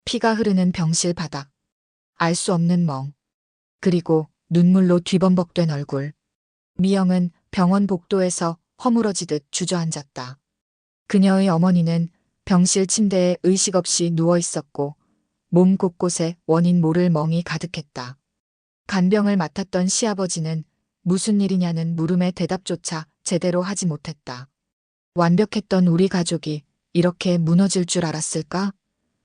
피가 흐르는 병실 바닥, 알 수 없는 멍, 그리고 눈물로 뒤범벅된 얼굴. 미영은 병원 복도에서 허물어지듯 주저앉았다. 그녀의 어머니는 병실 침대에 의식 없이 누워 있었고 몸 곳곳에 원인 모를 멍이 가득했다. 간병을 맡았던 시아버지는 무슨 일이냐는 물음에 대답조차 제대로 하지 못했다. 완벽했던 우리 가족이 이렇게 무너질 줄 알았을까?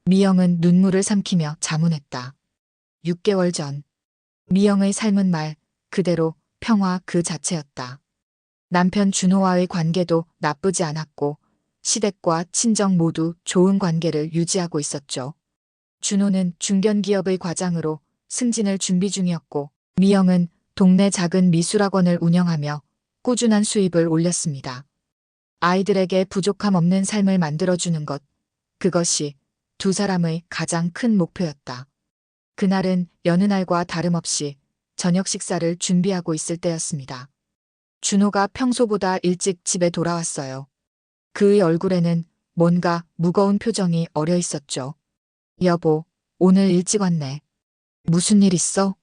미영은 눈물을 삼키며 자문했다. 6개월 전, 미영의 삶은 말 그대로 평화 그 자체였다. 남편 준호와의 관계도 나쁘지 않았고 시댁과 친정 모두 좋은 관계를 유지하고 있었죠. 준호는 중견기업의 과장으로 승진을 준비 중이었고 미영은 동네 작은 미술학원을 운영하며 꾸준한 수입을 올렸습니다. 아이들에게 부족함 없는 삶을 만들어주는 것, 그것이 두 사람의 가장 큰 목표였다. 그날은 여느 날과 다름없이 저녁 식사를 준비하고 있을 때였습니다. 준호가 평소보다 일찍 집에 돌아왔어요. 그의 얼굴에는 뭔가 무거운 표정이 어려 있었죠. 여보, 오늘 일찍 왔네. 무슨 일 있어?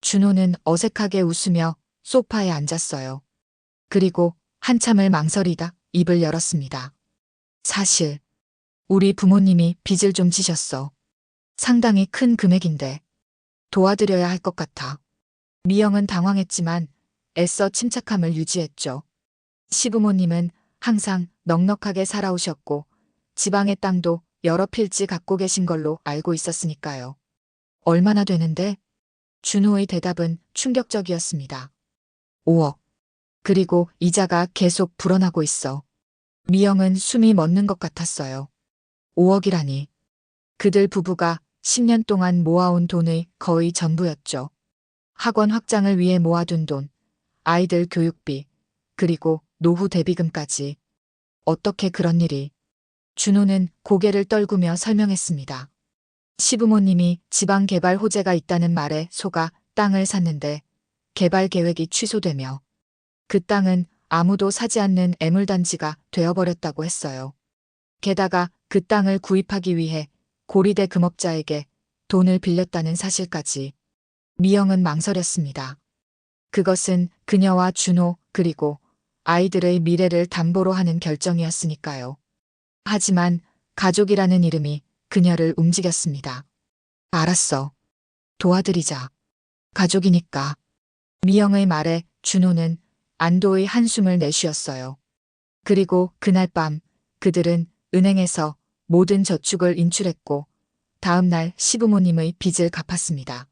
준호는 어색하게 웃으며 소파에 앉았어요. 그리고 한참을 망설이다 입을 열었습니다. 사실, 우리 부모님이 빚을 좀 지셨어. 상당히 큰 금액인데 도와드려야 할 것 같아. 미영은 당황했지만 애써 침착함을 유지했죠. 시부모님은 항상 넉넉하게 살아오셨고 지방의 땅도 여러 필지 갖고 계신 걸로 알고 있었으니까요. 얼마나 되는데? 준호의 대답은 충격적이었습니다. 5억. 그리고 이자가 계속 불어나고 있어. 미영은 숨이 멎는 것 같았어요. 5억이라니. 그들 부부가 10년 동안 모아온 돈의 거의 전부였죠. 학원 확장을 위해 모아둔 돈, 아이들 교육비, 그리고 노후 대비금까지. 어떻게 그런 일이? 준호는 고개를 떨구며 설명했습니다. 시부모님이 지방 개발 호재가 있다는 말에 속아 땅을 샀는데 개발 계획이 취소되며 그 땅은 아무도 사지 않는 애물단지가 되어버렸다고 했어요. 게다가 그 땅을 구입하기 위해 고리대 금업자에게 돈을 빌렸다는 사실까지. 미영은 망설였습니다. 그것은 그녀와 준호 그리고 아이들의 미래를 담보로 하는 결정이었으니까요. 하지만 가족이라는 이름이 그녀를 움직였습니다. 알았어. 도와드리자. 가족이니까. 미영의 말에 준호는 안도의 한숨을 내쉬었어요. 그리고 그날 밤 그들은 은행에서 모든 저축을 인출했고 다음 날 시부모님의 빚을 갚았습니다.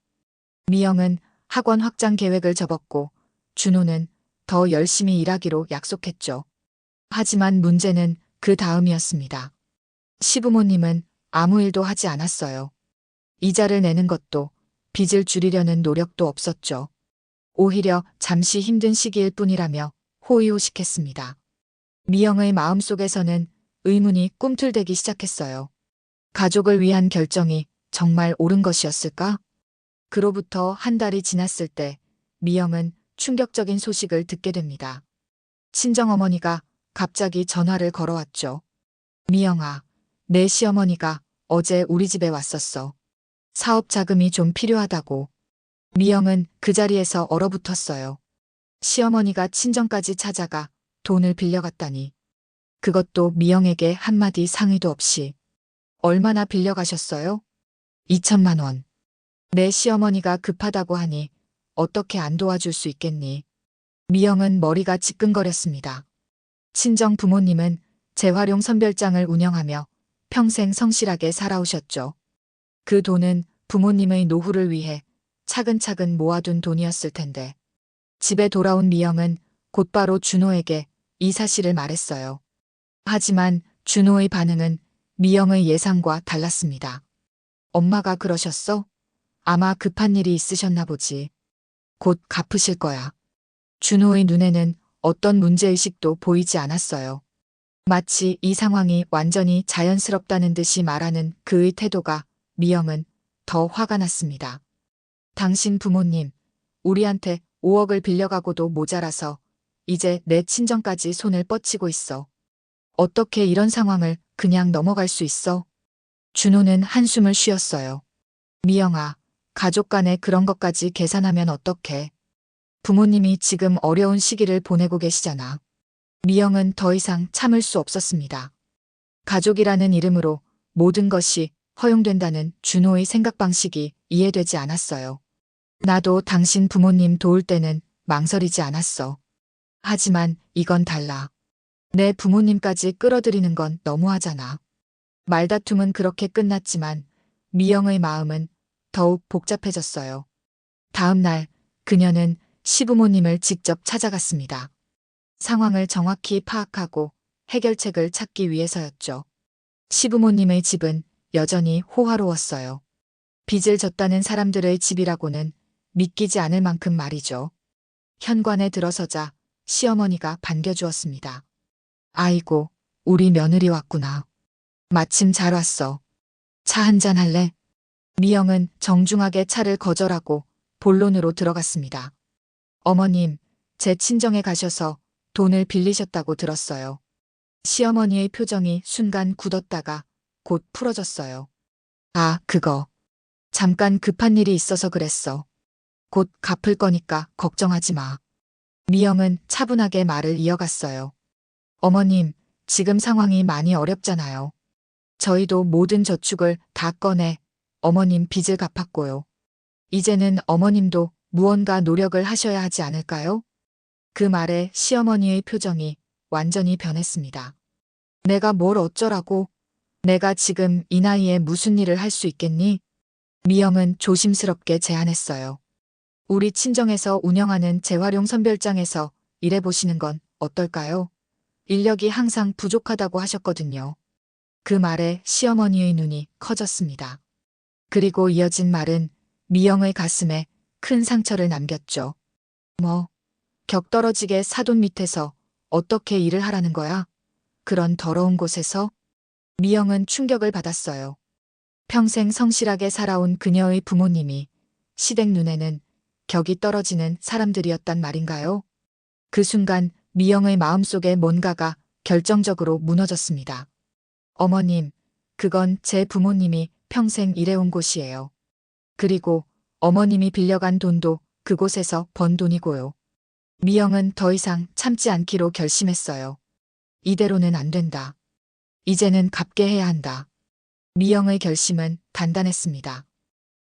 미영은 학원 확장 계획을 접었고 준호는 더 열심히 일하기로 약속했죠. 하지만 문제는 그 다음이었습니다. 시부모님은 아무 일도 하지 않았어요. 이자를 내는 것도 빚을 줄이려는 노력도 없었죠. 오히려 잠시 힘든 시기일 뿐이라며 호의호식했습니다. 미영의 마음속에서는 의문이 꿈틀대기 시작했어요. 가족을 위한 결정이 정말 옳은 것이었을까? 그로부터 한 달이 지났을 때 미영은 충격적인 소식을 듣게 됩니다. 친정어머니가 갑자기 전화를 걸어왔죠. 미영아, 내 시어머니가 어제 우리 집에 왔었어. 사업 자금이 좀 필요하다고. 미영은 그 자리에서 얼어붙었어요. 시어머니가 친정까지 찾아가 돈을 빌려갔다니. 그것도 미영에게 한마디 상의도 없이. 얼마나 빌려가셨어요? 2천만 원. 내 시어머니가 급하다고 하니 어떻게 안 도와줄 수 있겠니? 미영은 머리가 지끈거렸습니다. 친정 부모님은 재활용 선별장을 운영하며 평생 성실하게 살아오셨죠. 그 돈은 부모님의 노후를 위해 차근차근 모아둔 돈이었을 텐데. 집에 돌아온 미영은 곧바로 준호에게 이 사실을 말했어요. 하지만 준호의 반응은 미영의 예상과 달랐습니다. 엄마가 그러셨어? 아마 급한 일이 있으셨나 보지. 곧 갚으실 거야. 준호의 눈에는 어떤 문제의식도 보이지 않았어요. 마치 이 상황이 완전히 자연스럽다는 듯이 말하는 그의 태도가 미영은 더 화가 났습니다. 당신 부모님, 우리한테 5억을 빌려가고도 모자라서 이제 내 친정까지 손을 뻗치고 있어. 어떻게 이런 상황을 그냥 넘어갈 수 있어? 준호는 한숨을 쉬었어요. 미영아, 가족 간에 그런 것까지 계산하면 어떡해. 부모님이 지금 어려운 시기를 보내고 계시잖아. 미영은 더 이상 참을 수 없었습니다. 가족이라는 이름으로 모든 것이 허용된다는 준호의 생각 방식이 이해되지 않았어요. 나도 당신 부모님 도울 때는 망설이지 않았어. 하지만 이건 달라. 내 부모님까지 끌어들이는 건 너무하잖아. 말다툼은 그렇게 끝났지만 미영의 마음은 더욱 복잡해졌어요. 다음 날 그녀는 시부모님을 직접 찾아갔습니다. 상황을 정확히 파악하고 해결책을 찾기 위해서였죠. 시부모님의 집은 여전히 호화로웠어요. 빚을 졌다는 사람들의 집이라고는 믿기지 않을 만큼 말이죠. 현관에 들어서자 시어머니가 반겨주었습니다. 아이고, 우리 며느리 왔구나. 마침 잘 왔어. 차 한잔 할래? 미영은 정중하게 차를 거절하고 본론으로 들어갔습니다. 어머님, 제 친정에 가셔서 돈을 빌리셨다고 들었어요. 시어머니의 표정이 순간 굳었다가 곧 풀어졌어요. 아, 그거. 잠깐 급한 일이 있어서 그랬어. 곧 갚을 거니까 걱정하지 마. 미영은 차분하게 말을 이어갔어요. 어머님, 지금 상황이 많이 어렵잖아요. 저희도 모든 저축을 다 꺼내 어머님 빚을 갚았고요. 이제는 어머님도 무언가 노력을 하셔야 하지 않을까요? 그 말에 시어머니의 표정이 완전히 변했습니다. 내가 뭘 어쩌라고? 내가 지금 이 나이에 무슨 일을 할 수 있겠니? 미영은 조심스럽게 제안했어요. 우리 친정에서 운영하는 재활용 선별장에서 일해보시는 건 어떨까요? 인력이 항상 부족하다고 하셨거든요. 그 말에 시어머니의 눈이 커졌습니다. 그리고 이어진 말은 미영의 가슴에 큰 상처를 남겼죠. 뭐, 격떨어지게 사돈 밑에서 어떻게 일을 하라는 거야? 그런 더러운 곳에서? 미영은 충격을 받았어요. 평생 성실하게 살아온 그녀의 부모님이 시댁 눈에는 격이 떨어지는 사람들이었단 말인가요? 그 순간 미영의 마음속에 뭔가가 결정적으로 무너졌습니다. 어머님, 그건 제 부모님이 평생 일해온 곳이에요. 그리고 어머님이 빌려간 돈도 그곳에서 번 돈이고요. 미영은 더 이상 참지 않기로 결심했어요. 이대로는 안 된다. 이제는 갚게 해야 한다. 미영의 결심은 단단했습니다.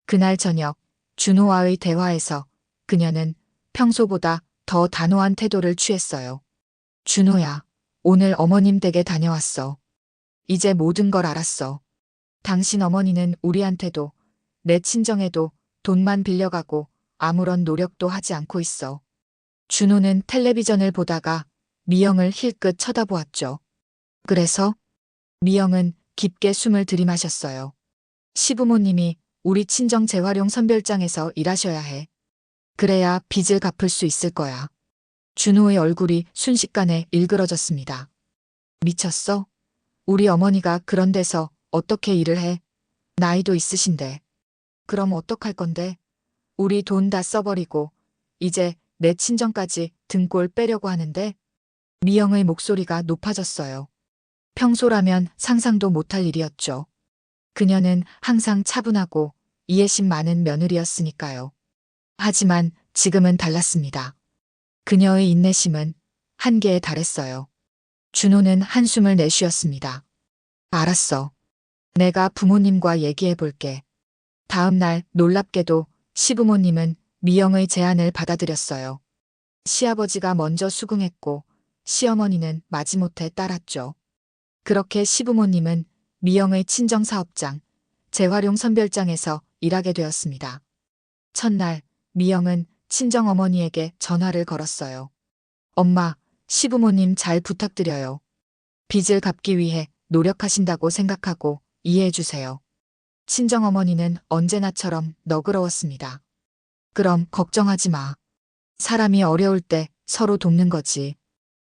그날 저녁 준호와의 대화에서 그녀는 평소보다 더 단호한 태도를 취했어요. 준호야, 오늘 어머님 댁에 다녀왔어. 이제 모든 걸 알았어. 당신 어머니는 우리한테도 내 친정에도 돈만 빌려가고 아무런 노력도 하지 않고 있어. 준호는 텔레비전을 보다가 미영을 힐끗 쳐다보았죠. 그래서 미영은 깊게 숨을 들이마셨어요. 시부모님이 우리 친정 재활용 선별장에서 일하셔야 해. 그래야 빚을 갚을 수 있을 거야. 준호의 얼굴이 순식간에 일그러졌습니다. 미쳤어? 우리 어머니가 그런 데서 어떻게 일을 해? 나이도 있으신데. 그럼 어떡할 건데? 우리 돈 다 써버리고 이제 내 친정까지 등골 빼려고 하는데? 미영의 목소리가 높아졌어요. 평소라면 상상도 못할 일이었죠. 그녀는 항상 차분하고 이해심 많은 며느리였으니까요. 하지만 지금은 달랐습니다. 그녀의 인내심은 한계에 달했어요. 준호는 한숨을 내쉬었습니다. 알았어. 내가 부모님과 얘기해 볼게. 다음 날 놀랍게도 시부모님은 미영의 제안을 받아들였어요. 시아버지가 먼저 수긍했고 시어머니는 마지못해 따랐죠. 그렇게 시부모님은 미영의 친정사업장, 재활용 선별장에서 일하게 되었습니다. 첫날 미영은 친정어머니에게 전화를 걸었어요. 엄마, 시부모님 잘 부탁드려요. 빚을 갚기 위해 노력하신다고 생각하고 이해해 주세요. 친정어머니는 언제나처럼 너그러웠습니다. 그럼 걱정하지 마. 사람이 어려울 때 서로 돕는 거지.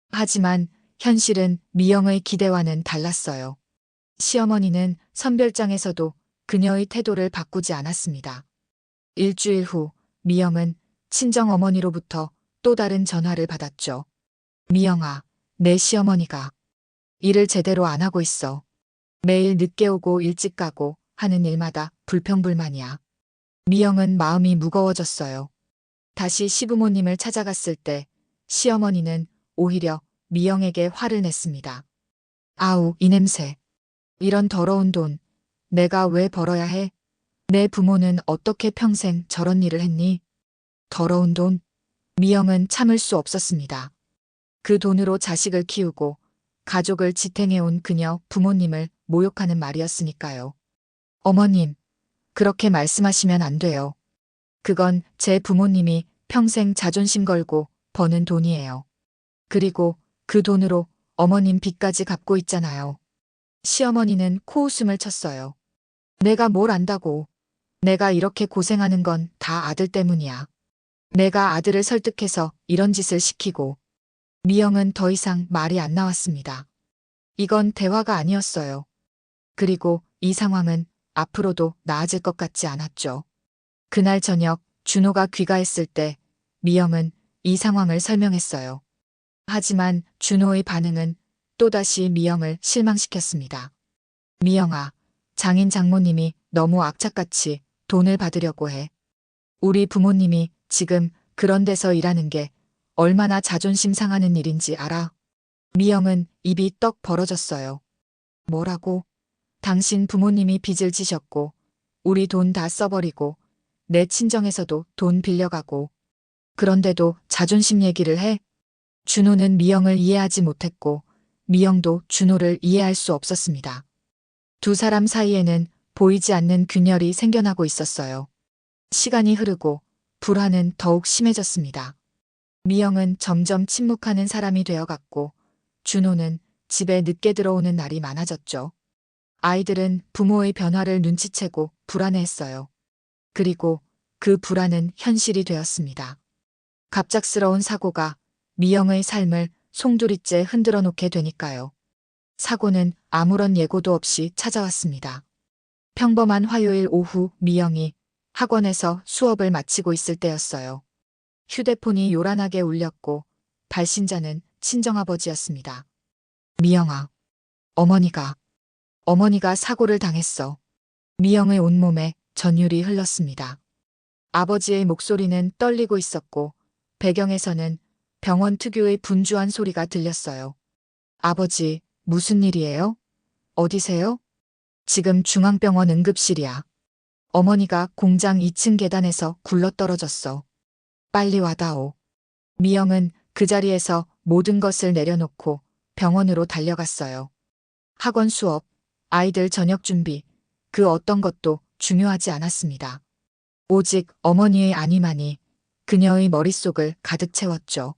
하지만 현실은 미영의 기대와는 달랐어요. 시어머니는 선별장에서도 그녀의 태도를 바꾸지 않았습니다. 일주일 후 미영은 친정어머니로부터 또 다른 전화를 받았죠. 미영아, 내 시어머니가 일을 제대로 안 하고 있어. 매일 늦게 오고 일찍 가고 하는 일마다 불평불만이야. 미영은 마음이 무거워졌어요. 다시 시부모님을 찾아갔을 때 시어머니는 오히려 미영에게 화를 냈습니다. 아우, 이 냄새. 이런 더러운 돈. 내가 왜 벌어야 해? 내 부모는 어떻게 평생 저런 일을 했니? 더러운 돈. 미영은 참을 수 없었습니다. 그 돈으로 자식을 키우고 가족을 지탱해온 그녀 부모님을 모욕하는 말이었으니까요. 어머님, 그렇게 말씀하시면 안 돼요. 그건 제 부모님이 평생 자존심 걸고 버는 돈이에요. 그리고 그 돈으로 어머님 빚까지 갚고 있잖아요. 시어머니는 코웃음을 쳤어요. 내가 뭘 안다고. 내가 이렇게 고생하는 건 다 아들 때문이야. 내가 아들을 설득해서 이런 짓을 시키고. 미영은 더 이상 말이 안 나왔습니다. 이건 대화가 아니었어요. 그리고 이 상황은 앞으로도 나아질 것 같지 않았죠. 그날 저녁 준호가 귀가했을 때 미영은 이 상황을 설명했어요. 하지만 준호의 반응은 또다시 미영을 실망시켰습니다. 미영아, 장인 장모님이 너무 악착같이 돈을 받으려고 해. 우리 부모님이 지금 그런 데서 일하는 게 얼마나 자존심 상하는 일인지 알아? 미영은 입이 떡 벌어졌어요. 뭐라고? 당신 부모님이 빚을 지셨고 우리 돈 다 써버리고 내 친정에서도 돈 빌려가고 그런데도 자존심 얘기를 해? 준호는 미영을 이해하지 못했고 미영도 준호를 이해할 수 없었습니다. 두 사람 사이에는 보이지 않는 균열이 생겨나고 있었어요. 시간이 흐르고 불화는 더욱 심해졌습니다. 미영은 점점 침묵하는 사람이 되어갔고 준호는 집에 늦게 들어오는 날이 많아졌죠. 아이들은 부모의 변화를 눈치채고 불안해했어요. 그리고 그 불안은 현실이 되었습니다. 갑작스러운 사고가 미영의 삶을 송두리째 흔들어 놓게 되니까요. 사고는 아무런 예고도 없이 찾아왔습니다. 평범한 화요일 오후 미영이 학원에서 수업을 마치고 있을 때였어요. 휴대폰이 요란하게 울렸고 발신자는 친정아버지였습니다. 미영아, 어머니가 사고를 당했어. 미영의 온몸에 전율이 흘렀습니다. 아버지의 목소리는 떨리고 있었고 배경에서는 병원 특유의 분주한 소리가 들렸어요. 아버지, 무슨 일이에요? 어디세요? 지금 중앙병원 응급실이야. 어머니가 공장 2층 계단에서 굴러떨어졌어. 빨리 와다오. 미영은 그 자리에서 모든 것을 내려놓고 병원으로 달려갔어요. 학원 수업, 아이들 저녁 준비, 그 어떤 것도 중요하지 않았습니다. 오직 어머니의 안위만이 그녀의 머릿속을 가득 채웠죠.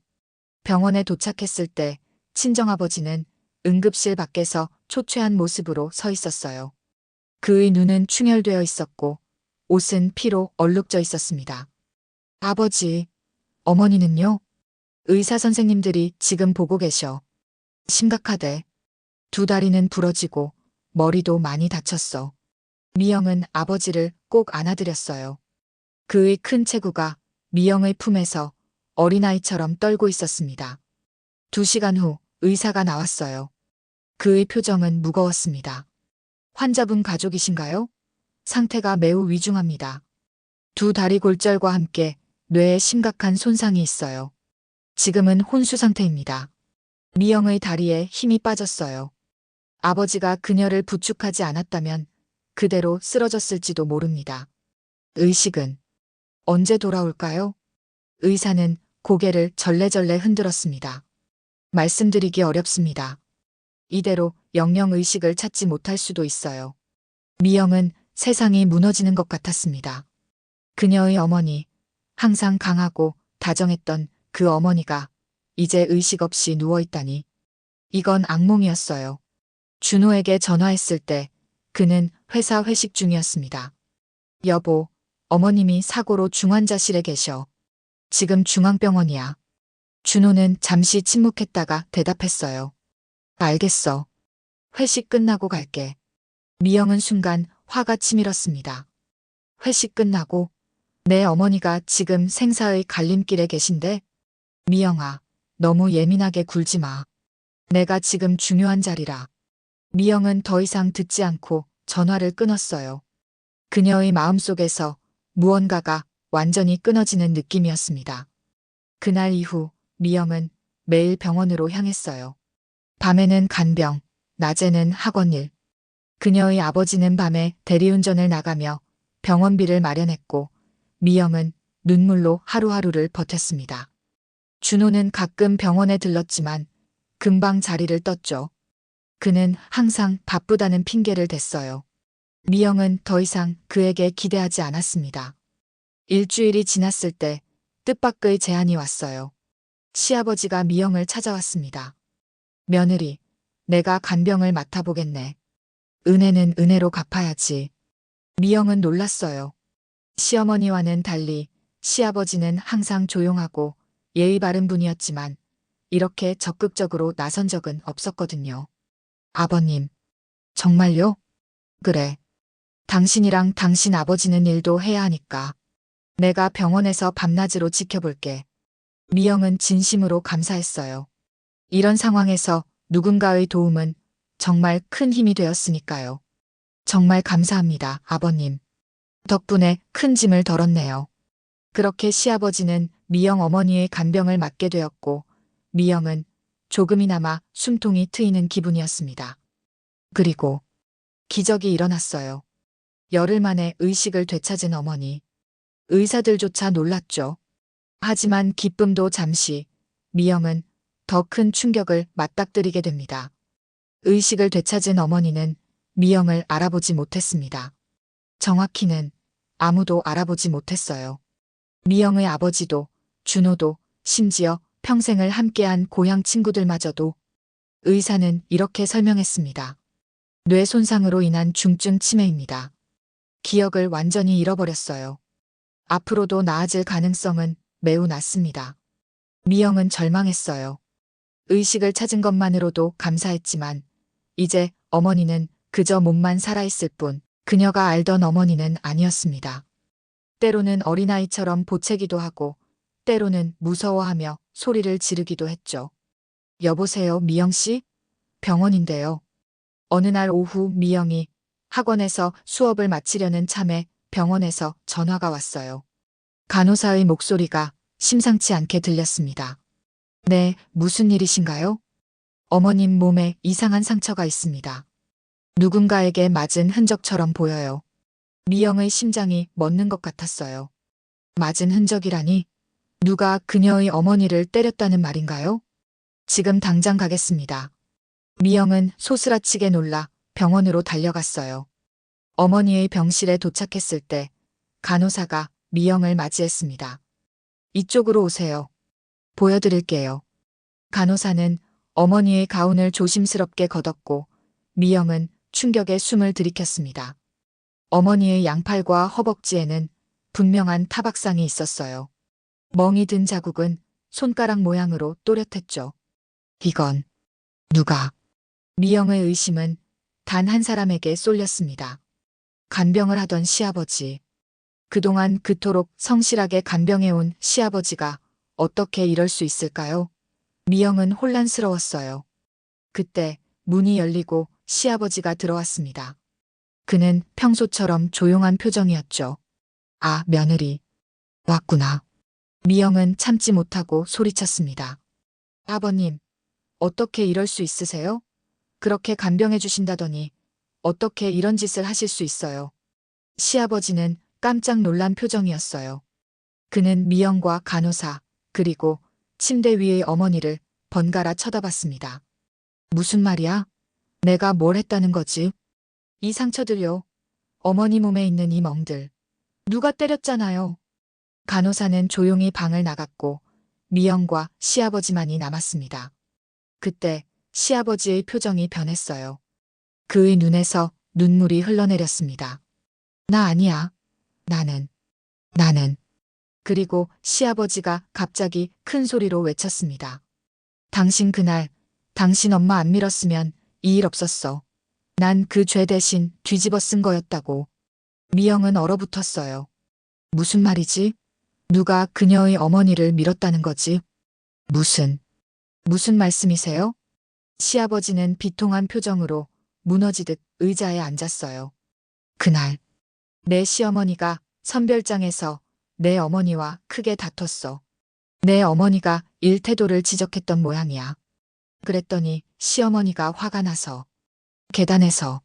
병원에 도착했을 때 친정아버지는 응급실 밖에서 초췌한 모습으로 서 있었어요. 그의 눈은 충혈되어 있었고 옷은 피로 얼룩져 있었습니다. 아버지, 어머니는요? 의사 선생님들이 지금 보고 계셔. 심각하대. 두 다리는 부러지고 머리도 많이 다쳤어. 미영은 아버지를 꼭 안아드렸어요. 그의 큰 체구가 미영의 품에서 어린아이처럼 떨고 있었습니다. 2시간 후 의사가 나왔어요. 그의 표정은 무거웠습니다. 환자분 가족이신가요? 상태가 매우 위중합니다. 두 다리 골절과 함께 뇌에 심각한 손상이 있어요. 지금은 혼수 상태입니다. 미영의 다리에 힘이 빠졌어요. 아버지가 그녀를 부축하지 않았다면 그대로 쓰러졌을지도 모릅니다. 의식은 언제 돌아올까요? 의사는 고개를 절레절레 흔들었습니다. 말씀드리기 어렵습니다. 이대로 영영 의식을 찾지 못할 수도 있어요. 미영은 세상이 무너지는 것 같았습니다. 그녀의 어머니, 항상 강하고 다정했던 그 어머니가 이제 의식 없이 누워있다니. 이건 악몽이었어요. 준호에게 전화했을 때 그는 회사 회식 중이었습니다. 여보, 어머님이 사고로 중환자실에 계셔. 지금 중앙병원이야. 준호는 잠시 침묵했다가 대답했어요. 알겠어. 회식 끝나고 갈게. 미영은 순간 화가 치밀었습니다. 회식 끝나고 내 어머니가 지금 생사의 갈림길에 계신데? 미영아, 너무 예민하게 굴지 마. 내가 지금 중요한 자리라. 미영은 더 이상 듣지 않고 전화를 끊었어요. 그녀의 마음속에서 무언가가 완전히 끊어지는 느낌이었습니다. 그날 이후 미영은 매일 병원으로 향했어요. 밤에는 간병, 낮에는 학원일. 그녀의 아버지는 밤에 대리운전을 나가며 병원비를 마련했고 미영은 눈물로 하루하루를 버텼습니다. 준호는 가끔 병원에 들렀지만 금방 자리를 떴죠. 그는 항상 바쁘다는 핑계를 댔어요. 미영은 더 이상 그에게 기대하지 않았습니다. 일주일이 지났을 때 뜻밖의 제안이 왔어요. 시아버지가 미영을 찾아왔습니다. 며느리, 내가 간병을 맡아보겠네. 은혜는 은혜로 갚아야지. 미영은 놀랐어요. 시어머니와는 달리 시아버지는 항상 조용하고 예의 바른 분이었지만 이렇게 적극적으로 나선 적은 없었거든요. 아버님, 정말요? 그래. 당신이랑 당신 아버지는 일도 해야 하니까. 내가 병원에서 밤낮으로 지켜볼게. 미영은 진심으로 감사했어요. 이런 상황에서 누군가의 도움은 정말 큰 힘이 되었으니까요. 정말 감사합니다, 아버님. 덕분에 큰 짐을 덜었네요. 그렇게 시아버지는 미영 어머니의 간병을 맡게 되었고 미영은 조금이나마 숨통이 트이는 기분이었습니다. 그리고 기적이 일어났어요. 열흘 만에 의식을 되찾은 어머니. 의사들조차 놀랐죠. 하지만 기쁨도 잠시, 미영은 더 큰 충격을 맞닥뜨리게 됩니다. 의식을 되찾은 어머니는 미영을 알아보지 못했습니다. 정확히는 아무도 알아보지 못했어요. 미영의 아버지도, 준호도, 심지어 평생을 함께한 고향 친구들마저도. 의사는 이렇게 설명했습니다. 뇌 손상으로 인한 중증 치매입니다. 기억을 완전히 잃어버렸어요. 앞으로도 나아질 가능성은 매우 낮습니다. 미영은 절망했어요. 의식을 찾은 것만으로도 감사했지만 이제 어머니는 그저 몸만 살아있을 뿐 그녀가 알던 어머니는 아니었습니다. 때로는 어린아이처럼 보채기도 하고 때로는 무서워하며 소리를 지르기도 했죠. 여보세요, 미영씨? 병원인데요. 어느 날 오후 미영이 학원에서 수업을 마치려는 참에 병원에서 전화가 왔어요. 간호사의 목소리가 심상치 않게 들렸습니다. 네, 무슨 일이신가요? 어머님 몸에 이상한 상처가 있습니다. 누군가에게 맞은 흔적처럼 보여요. 미영의 심장이 멎는 것 같았어요. 맞은 흔적이라니? 누가 그녀의 어머니를 때렸다는 말인가요? 지금 당장 가겠습니다. 미영은 소스라치게 놀라 병원으로 달려갔어요. 어머니의 병실에 도착했을 때 간호사가 미영을 맞이했습니다. 이쪽으로 오세요. 보여드릴게요. 간호사는 어머니의 가운을 조심스럽게 걷었고 미영은 충격에 숨을 들이켰습니다. 어머니의 양팔과 허벅지에는 분명한 타박상이 있었어요. 멍이 든 자국은 손가락 모양으로 또렷했죠. 이건 누가? 미영의 의심은 단 한 사람에게 쏠렸습니다. 간병을 하던 시아버지. 그동안 그토록 성실하게 간병해온 시아버지가 어떻게 이럴 수 있을까요? 미영은 혼란스러웠어요. 그때 문이 열리고 시아버지가 들어왔습니다. 그는 평소처럼 조용한 표정이었죠. 아, 며느리. 왔구나. 미영은 참지 못하고 소리쳤습니다. 아버님, 어떻게 이럴 수 있으세요? 그렇게 간병해 주신다더니 어떻게 이런 짓을 하실 수 있어요? 시아버지는 깜짝 놀란 표정이었어요. 그는 미영과 간호사, 그리고 침대 위의 어머니를 번갈아 쳐다봤습니다. 무슨 말이야? 내가 뭘 했다는 거지? 이 상처들요. 어머니 몸에 있는 이 멍들. 누가 때렸잖아요. 간호사는 조용히 방을 나갔고 미영과 시아버지만이 남았습니다. 그때 시아버지의 표정이 변했어요. 그의 눈에서 눈물이 흘러내렸습니다. 나 아니야. 나는. 그리고 시아버지가 갑자기 큰 소리로 외쳤습니다. 당신 그날, 당신 엄마 안 밀었으면 이 일 없었어. 난 그 죄 대신 뒤집어 쓴 거였다고. 미영은 얼어붙었어요. 무슨 말이지? 누가 그녀의 어머니를 밀었다는 거지? 무슨 말씀이세요? 시아버지는 비통한 표정으로 무너지듯 의자에 앉았어요. 그날 내 시어머니가 선별장에서 내 어머니와 크게 다퉜어. 내 어머니가 일태도를 지적했던 모양이야. 그랬더니 시어머니가 화가 나서 계단에서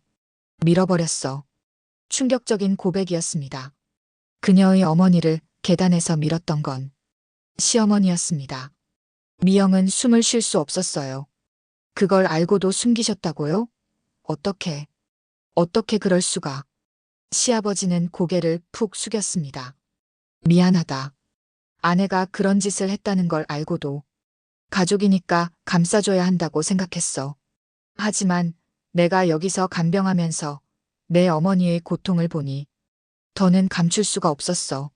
밀어버렸어. 충격적인 고백이었습니다. 그녀의 어머니를 계단에서 밀었던 건 시어머니였습니다. 미영은 숨을 쉴 수 없었어요. 그걸 알고도 숨기셨다고요? 어떻게 그럴 수가. 시아버지는 고개를 푹 숙였습니다. 미안하다. 아내가 그런 짓을 했다는 걸 알고도 가족이니까 감싸줘야 한다고 생각했어. 하지만 내가 여기서 간병하면서 내 어머니의 고통을 보니 더는 감출 수가 없었어.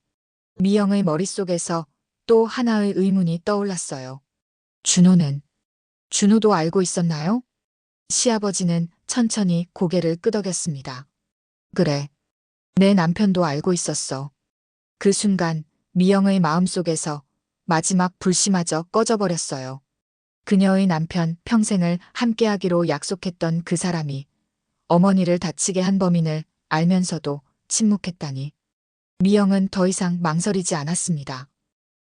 미영의 머릿속에서 또 하나의 의문이 떠올랐어요. 준호도 알고 있었나요? 시아버지는 천천히 고개를 끄덕였습니다. 그래. 내 남편도 알고 있었어. 그 순간 미영의 마음속에서 마지막 불씨마저 꺼져버렸어요. 그녀의 남편 평생을 함께하기로 약속했던 그 사람이 어머니를 다치게 한 범인을 알면서도 침묵했다니. 미영은 더 이상 망설이지 않았습니다.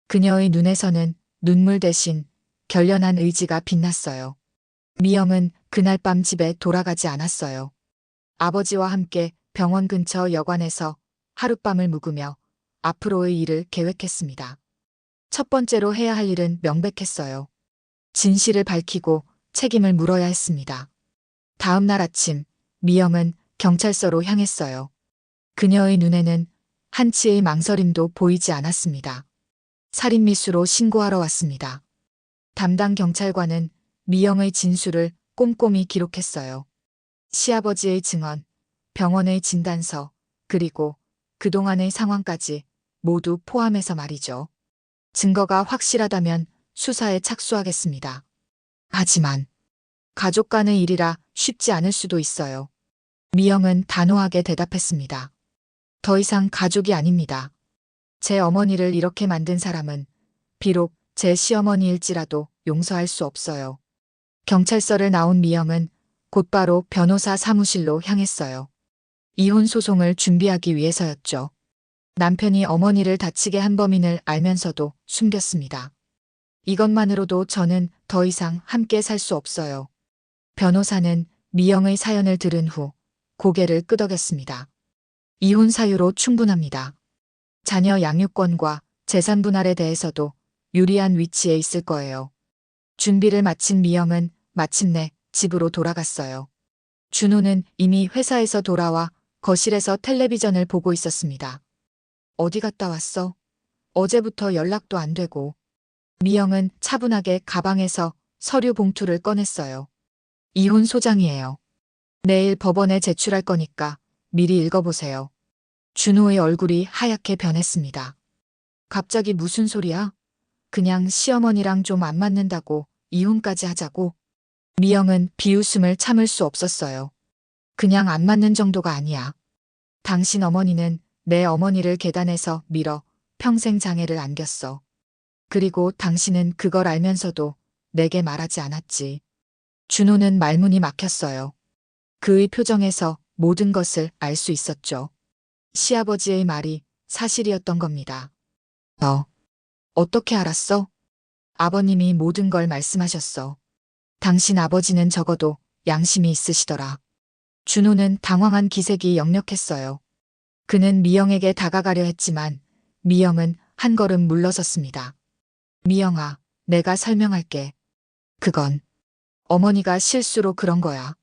그녀의 눈에서는 눈물 대신 결연한 의지가 빛났어요. 미영은 그날 밤 집에 돌아가지 않았어요. 아버지와 함께 병원 근처 여관에서 하룻밤을 묵으며 앞으로의 일을 계획했습니다. 첫 번째로 해야 할 일은 명백했어요. 진실을 밝히고 책임을 물어야 했습니다. 다음 날 아침, 미영은 경찰서로 향했어요. 그녀의 눈에는 한치의 망설임도 보이지 않았습니다. 살인미수로 신고하러 왔습니다. 담당 경찰관은 미영의 진술을 꼼꼼히 기록했어요. 시아버지의 증언, 병원의 진단서, 그리고 그동안의 상황까지 모두 포함해서 말이죠. 증거가 확실하다면 수사에 착수하겠습니다. 하지만 가족 간의 일이라 쉽지 않을 수도 있어요. 미영은 단호하게 대답했습니다. 더 이상 가족이 아닙니다. 제 어머니를 이렇게 만든 사람은 비록 제 시어머니일지라도 용서할 수 없어요. 경찰서를 나온 미영은 곧바로 변호사 사무실로 향했어요. 이혼 소송을 준비하기 위해서였죠. 남편이 어머니를 다치게 한 범인을 알면서도 숨겼습니다. 이것만으로도 저는 더 이상 함께 살 수 없어요. 변호사는 미영의 사연을 들은 후 고개를 끄덕였습니다. 이혼 사유로 충분합니다. 자녀 양육권과 재산 분할에 대해서도 유리한 위치에 있을 거예요. 준비를 마친 미영은 마침내 집으로 돌아갔어요. 준호는 이미 회사에서 돌아와 거실에서 텔레비전을 보고 있었습니다. 어디 갔다 왔어? 어제부터 연락도 안 되고. 미영은 차분하게 가방에서 서류 봉투를 꺼냈어요. 이혼 소장이에요. 내일 법원에 제출할 거니까 미리 읽어보세요. 준호의 얼굴이 하얗게 변했습니다. 갑자기 무슨 소리야? 그냥 시어머니랑 좀 안 맞는다고 이혼까지 하자고? 미영은 비웃음을 참을 수 없었어요. 그냥 안 맞는 정도가 아니야. 당신 어머니는 내 어머니를 계단에서 밀어 평생 장애를 안겼어. 그리고 당신은 그걸 알면서도 내게 말하지 않았지. 준호는 말문이 막혔어요. 그의 표정에서 모든 것을 알 수 있었죠. 시아버지의 말이 사실이었던 겁니다. 너 어떻게 알았어? 아버님이 모든 걸 말씀하셨어. 당신 아버지는 적어도 양심이 있으시더라. 준호는 당황한 기색이 역력했어요. 그는 미영에게 다가가려 했지만 미영은 한 걸음 물러섰습니다. 미영아, 내가 설명할게. 그건 어머니가 실수로 그런 거야.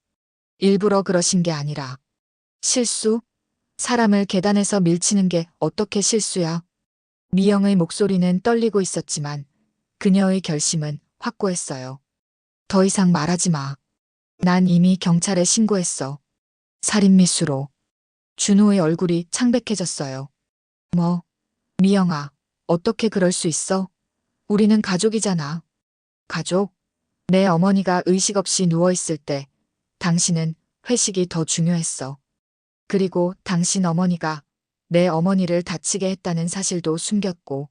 일부러 그러신 게 아니라. 실수? 사람을 계단에서 밀치는 게 어떻게 실수야? 미영의 목소리는 떨리고 있었지만 그녀의 결심은 확고했어요. 더 이상 말하지 마. 난 이미 경찰에 신고했어. 살인미수로. 준호의 얼굴이 창백해졌어요. 뭐? 미영아, 어떻게 그럴 수 있어? 우리는 가족이잖아. 가족? 내 어머니가 의식 없이 누워있을 때 당신은 회식이 더 중요했어. 그리고 당신 어머니가 내 어머니를 다치게 했다는 사실도 숨겼고.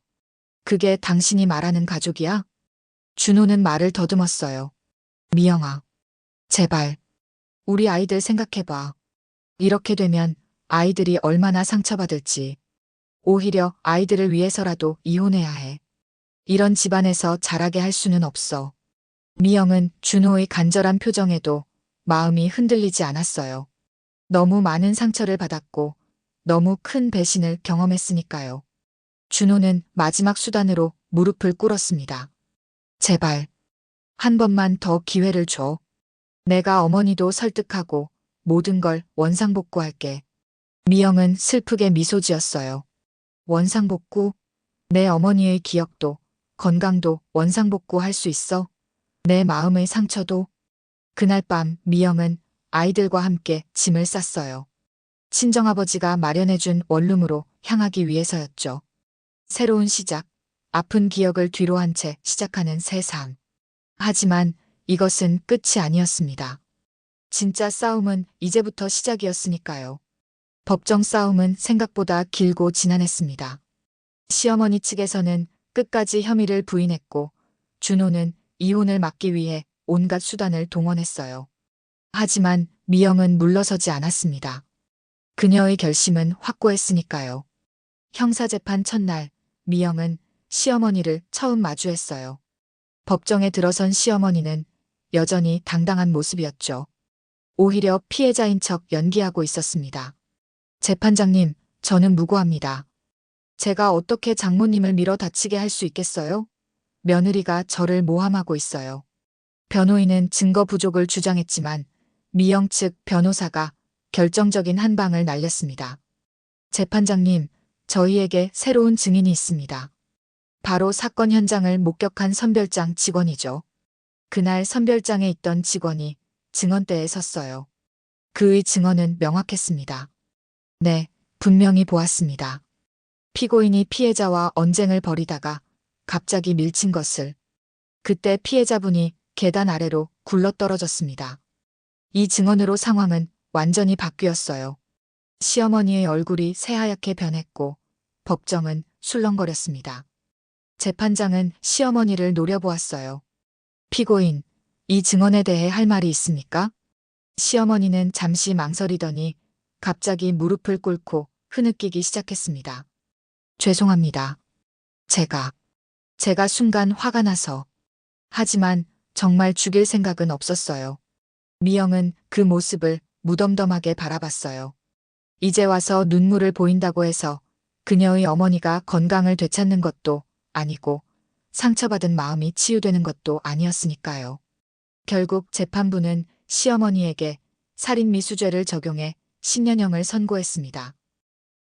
그게 당신이 말하는 가족이야? 준호는 말을 더듬었어요. 미영아, 제발 우리 아이들 생각해봐. 이렇게 되면 아이들이 얼마나 상처받을지. 오히려 아이들을 위해서라도 이혼해야 해. 이런 집안에서 자라게 할 수는 없어. 미영은 준호의 간절한 표정에도 마음이 흔들리지 않았어요. 너무 많은 상처를 받았고 너무 큰 배신을 경험했으니까요. 준호는 마지막 수단으로 무릎을 꿇었습니다. 제발, 한 번만 더 기회를 줘. 내가 어머니도 설득하고 모든 걸 원상복구할게. 미영은 슬프게 미소 지었어요. 원상복구? 내 어머니의 기억도, 건강도 원상복구할 수 있어? 내 마음의 상처도? 그날 밤 미영은 아이들과 함께 짐을 쌌어요. 친정아버지가 마련해준 원룸으로 향하기 위해서였죠. 새로운 시작, 아픈 기억을 뒤로 한 채 시작하는 세상. 하지만 이것은 끝이 아니었습니다. 진짜 싸움은 이제부터 시작이었으니까요. 법정 싸움은 생각보다 길고 지난했습니다. 시어머니 측에서는 끝까지 혐의를 부인했고 준호는 이혼을 막기 위해 온갖 수단을 동원했어요. 하지만 미영은 물러서지 않았습니다. 그녀의 결심은 확고했으니까요. 형사재판 첫날 미영은 시어머니를 처음 마주했어요. 법정에 들어선 시어머니는 여전히 당당한 모습이었죠. 오히려 피해자인 척 연기하고 있었습니다. 재판장님, 저는 무고합니다. 제가 어떻게 장모님을 밀어 다치게 할 수 있겠어요? 며느리가 저를 모함하고 있어요. 변호인은 증거 부족을 주장했지만 미영 측 변호사가 결정적인 한 방을 날렸습니다. 재판장님, 저희에게 새로운 증인이 있습니다. 바로 사건 현장을 목격한 선별장 직원이죠. 그날 선별장에 있던 직원이 증언대에 섰어요. 그의 증언은 명확했습니다. 네, 분명히 보았습니다. 피고인이 피해자와 언쟁을 벌이다가 갑자기 밀친 것을. 그때 피해자분이 계단 아래로 굴러떨어졌습니다. 이 증언으로 상황은 완전히 바뀌었어요. 시어머니의 얼굴이 새하얗게 변했고 법정은 술렁거렸습니다. 재판장은 시어머니를 노려보았어요. 피고인, 이 증언에 대해 할 말이 있습니까? 시어머니는 잠시 망설이더니 갑자기 무릎을 꿇고 흐느끼기 시작했습니다. 죄송합니다. 제가 순간 화가 나서. 하지만 정말 죽일 생각은 없었어요. 미영은 그 모습을 무덤덤하게 바라봤어요. 이제 와서 눈물을 보인다고 해서 그녀의 어머니가 건강을 되찾는 것도 아니고 상처받은 마음이 치유되는 것도 아니었으니까요. 결국 재판부는 시어머니에게 살인미수죄를 적용해 10년형을 선고했습니다.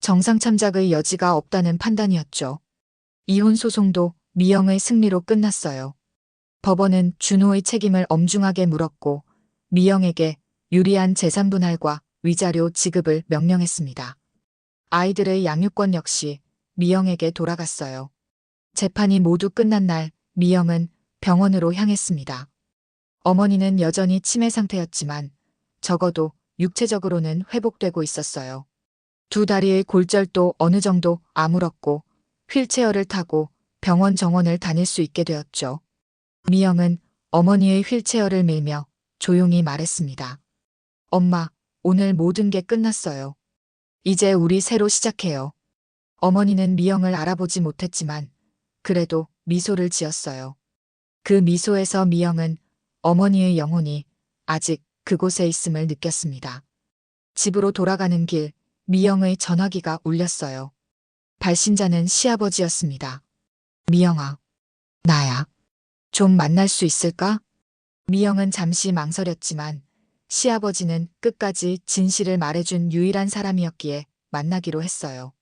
정상참작의 여지가 없다는 판단이었죠. 이혼 소송도 미영의 승리로 끝났어요. 법원은 준호의 책임을 엄중하게 물었고 미영에게 유리한 재산 분할과 위자료 지급을 명령했습니다. 아이들의 양육권 역시 미영에게 돌아갔어요. 재판이 모두 끝난 날 미영은 병원으로 향했습니다. 어머니는 여전히 치매 상태였지만 적어도 육체적으로는 회복되고 있었어요. 두 다리의 골절도 어느 정도 아물었고 휠체어를 타고 병원 정원을 다닐 수 있게 되었죠. 미영은 어머니의 휠체어를 밀며 조용히 말했습니다. 엄마, 오늘 모든 게 끝났어요. 이제 우리 새로 시작해요. 어머니는 미영을 알아보지 못했지만 그래도 미소를 지었어요. 그 미소에서 미영은 어머니의 영혼이 아직 그곳에 있음을 느꼈습니다. 집으로 돌아가는 길 미영의 전화기가 울렸어요. 발신자는 시아버지였습니다. 미영아, 나야. 좀 만날 수 있을까? 미영은 잠시 망설였지만 시아버지는 끝까지 진실을 말해준 유일한 사람이었기에 만나기로 했어요.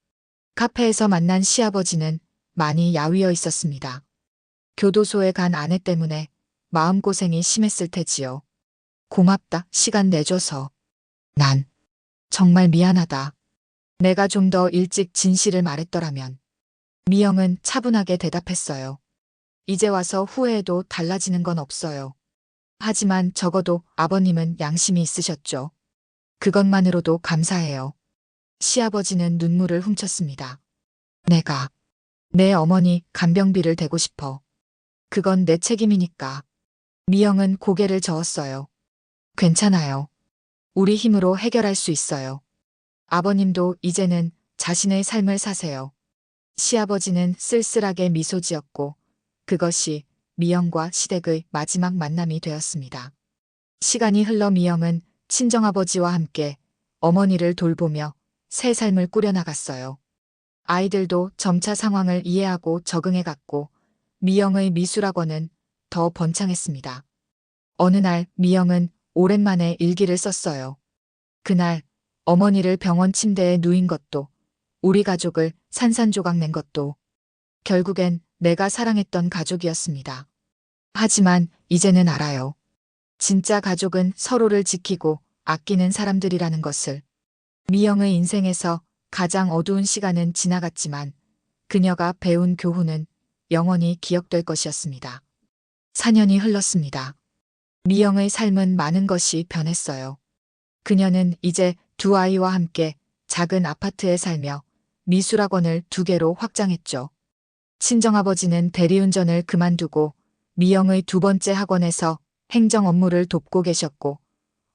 카페에서 만난 시아버지는 많이 야위어 있었습니다. 교도소에 간 아내 때문에 마음고생이 심했을 테지요. 고맙다, 시간 내줘서. 난 정말 미안하다. 내가 좀 더 일찍 진실을 말했더라면. 미영은 차분하게 대답했어요. 이제 와서 후회해도 달라지는 건 없어요. 하지만 적어도 아버님은 양심이 있으셨죠. 그것만으로도 감사해요. 시아버지는 눈물을 훔쳤습니다. 내가 내 어머니 간병비를 대고 싶어. 그건 내 책임이니까. 미영은 고개를 저었어요. 괜찮아요. 우리 힘으로 해결할 수 있어요. 아버님도 이제는 자신의 삶을 사세요. 시아버지는 쓸쓸하게 미소 지었고 그것이 미영과 시댁의 마지막 만남이 되었습니다. 시간이 흘러 미영은 친정아버지와 함께 어머니를 돌보며 새 삶을 꾸려나갔어요. 아이들도 점차 상황을 이해하고 적응해갔고 미영의 미술학원은 더 번창했습니다. 어느 날 미영은 오랜만에 일기를 썼어요. 그날 어머니를 병원 침대에 누인 것도 우리 가족을 산산조각 낸 것도 결국엔 내가 사랑했던 가족이었습니다. 하지만 이제는 알아요. 진짜 가족은 서로를 지키고 아끼는 사람들이라는 것을. 미영의 인생에서 가장 어두운 시간은 지나갔지만 그녀가 배운 교훈은 영원히 기억될 것이었습니다. 4년이 흘렀습니다. 미영의 삶은 많은 것이 변했어요. 그녀는 이제 두 아이와 함께 작은 아파트에 살며 미술학원을 2개로 확장했죠. 친정아버지는 대리운전을 그만두고 미영의 2번째 학원에서 행정 업무를 돕고 계셨고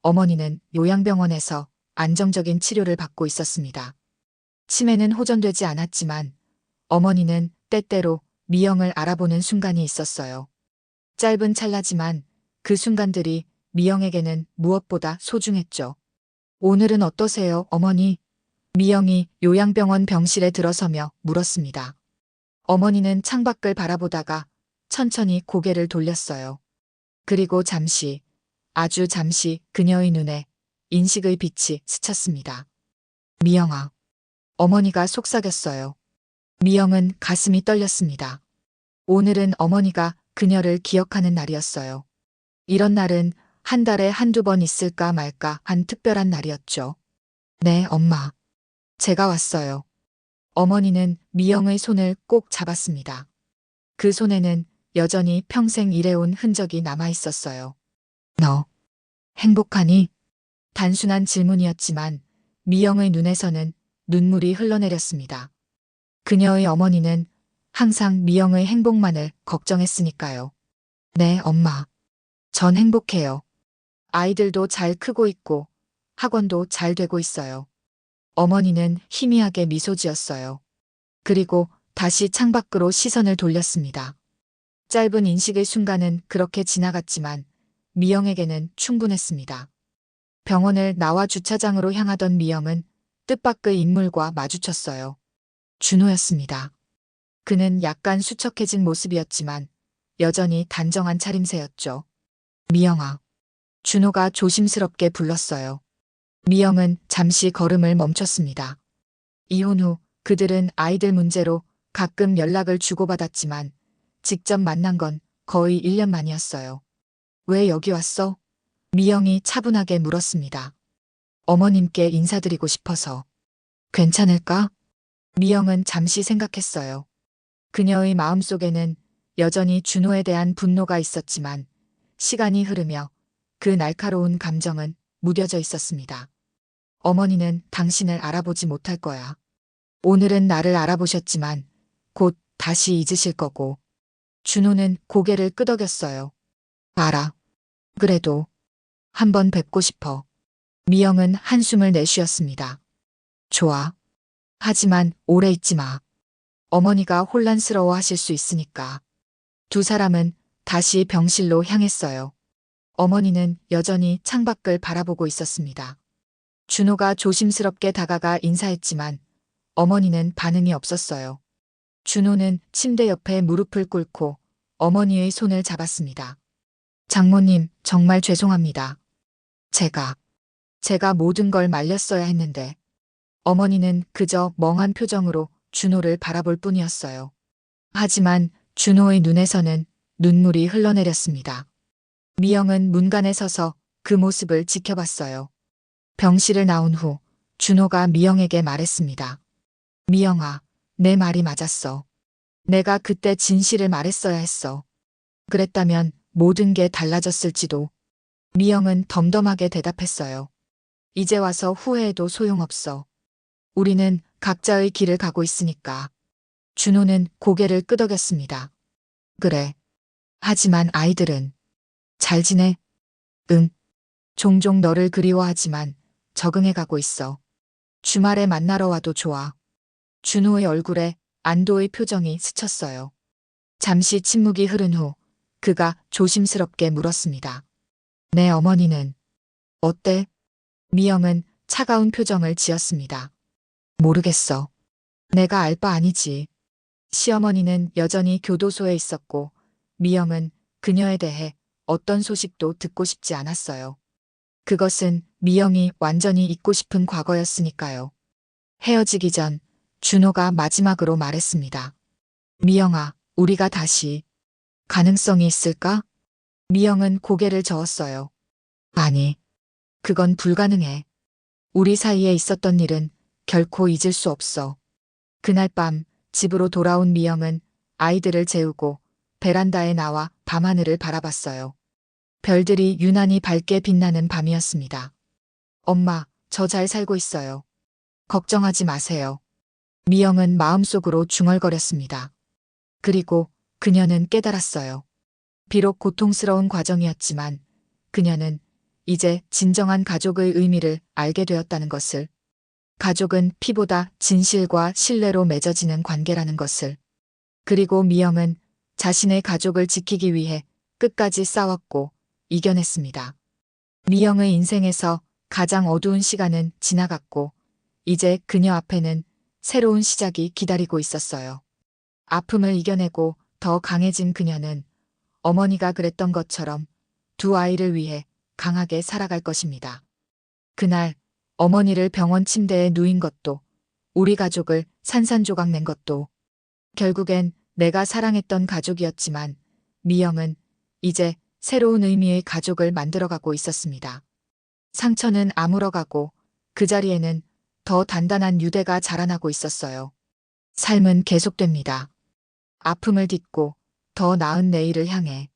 어머니는 요양병원에서 안정적인 치료를 받고 있었습니다. 치매는 호전되지 않았지만 어머니는 때때로 미영을 알아보는 순간이 있었어요. 짧은 찰나지만 그 순간들이 미영에게는 무엇보다 소중했죠. 오늘은 어떠세요, 어머니? 미영이 요양병원 병실에 들어서며 물었습니다. 어머니는 창밖을 바라보다가 천천히 고개를 돌렸어요. 그리고 잠시, 아주 잠시 그녀의 눈에 인식의 빛이 스쳤습니다. 미영아. 어머니가 속삭였어요. 미영은 가슴이 떨렸습니다. 오늘은 어머니가 그녀를 기억하는 날이었어요. 이런 날은 한 달에 1~2번 있을까 말까 한 특별한 날이었죠. 네, 엄마. 제가 왔어요. 어머니는 미영의 손을 꼭 잡았습니다. 그 손에는 여전히 평생 일해온 흔적이 남아 있었어요. 너 행복하니? 단순한 질문이었지만 미영의 눈에서는 눈물이 흘러내렸습니다. 그녀의 어머니는 항상 미영의 행복만을 걱정했으니까요. 네, 엄마. 전 행복해요. 아이들도 잘 크고 있고 학원도 잘 되고 있어요. 어머니는 희미하게 미소 지었어요. 그리고 다시 창밖으로 시선을 돌렸습니다. 짧은 인식의 순간은 그렇게 지나갔지만 미영에게는 충분했습니다. 병원을 나와 주차장으로 향하던 미영은 뜻밖의 인물과 마주쳤어요. 준호였습니다. 그는 약간 수척해진 모습이었지만 여전히 단정한 차림새였죠. 미영아. 준호가 조심스럽게 불렀어요. 미영은 잠시 걸음을 멈췄습니다. 이혼 후 그들은 아이들 문제로 가끔 연락을 주고받았지만 직접 만난 건 거의 1년 만이었어요. 왜 여기 왔어? 미영이 차분하게 물었습니다. 어머님께 인사드리고 싶어서. 괜찮을까? 미영은 잠시 생각했어요. 그녀의 마음속에는 여전히 준호에 대한 분노가 있었지만 시간이 흐르며 그 날카로운 감정은 무뎌져 있었습니다. 어머니는 당신을 알아보지 못할 거야. 오늘은 나를 알아보셨지만 곧 다시 잊으실 거고. 준호는 고개를 끄덕였어요. 알아. 그래도 한번 뵙고 싶어. 미영은 한숨을 내쉬었습니다. 좋아. 하지만 오래 있지 마. 어머니가 혼란스러워 하실 수 있으니까. 두 사람은 다시 병실로 향했어요. 어머니는 여전히 창밖을 바라보고 있었습니다. 준호가 조심스럽게 다가가 인사했지만 어머니는 반응이 없었어요. 준호는 침대 옆에 무릎을 꿇고 어머니의 손을 잡았습니다. 장모님, 정말 죄송합니다. 제가 모든 걸 말렸어야 했는데. 어머니는 그저 멍한 표정으로 준호를 바라볼 뿐이었어요. 하지만 준호의 눈에서는 눈물이 흘러내렸습니다. 미영은 문간에 서서 그 모습을 지켜봤어요. 병실을 나온 후 준호가 미영에게 말했습니다. 미영아, 내 말이 맞았어. 내가 그때 진실을 말했어야 했어. 그랬다면 모든 게 달라졌을지도. 미영은 덤덤하게 대답했어요. 이제 와서 후회해도 소용없어. 우리는 각자의 길을 가고 있으니까. 준호는 고개를 끄덕였습니다. 그래. 하지만 아이들은 잘 지내? 응. 종종 너를 그리워하지만 적응해가고 있어. 주말에 만나러 와도 좋아. 준호의 얼굴에 안도의 표정이 스쳤어요. 잠시 침묵이 흐른 후 그가 조심스럽게 물었습니다. 내 어머니는 어때? 미영은 차가운 표정을 지었습니다. 모르겠어. 내가 알 바 아니지. 시어머니는 여전히 교도소에 있었고 미영은 그녀에 대해 어떤 소식도 듣고 싶지 않았어요. 그것은 미영이 완전히 잊고 싶은 과거였으니까요. 헤어지기 전 준호가 마지막으로 말했습니다. 미영아, 우리가 다시 가능성이 있을까? 미영은 고개를 저었어요. 아니, 그건 불가능해. 우리 사이에 있었던 일은 결코 잊을 수 없어. 그날 밤 집으로 돌아온 미영은 아이들을 재우고 베란다에 나와 밤하늘을 바라봤어요. 별들이 유난히 밝게 빛나는 밤이었습니다. 엄마, 저 잘 살고 있어요. 걱정하지 마세요. 미영은 마음속으로 중얼거렸습니다. 그리고 그녀는 깨달았어요. 비록 고통스러운 과정이었지만 그녀는 이제 진정한 가족의 의미를 알게 되었다는 것을, 가족은 피보다 진실과 신뢰로 맺어지는 관계라는 것을, 그리고 미영은 자신의 가족을 지키기 위해 끝까지 싸웠고 이겨냈습니다. 미영의 인생에서 가장 어두운 시간은 지나갔고 이제 그녀 앞에는 새로운 시작이 기다리고 있었어요. 아픔을 이겨내고 더 강해진 그녀는 어머니가 그랬던 것처럼 두 아이를 위해 강하게 살아갈 것입니다. 그날 어머니를 병원 침대에 누인 것도, 우리 가족을 산산조각 낸 것도 결국엔 내가 사랑했던 가족이었지만 미영은 이제 새로운 의미의 가족을 만들어가고 있었습니다. 상처는 아물어가고 그 자리에는 더 단단한 유대가 자라나고 있었어요. 삶은 계속됩니다. 아픔을 딛고 더 나은 내일을 향해.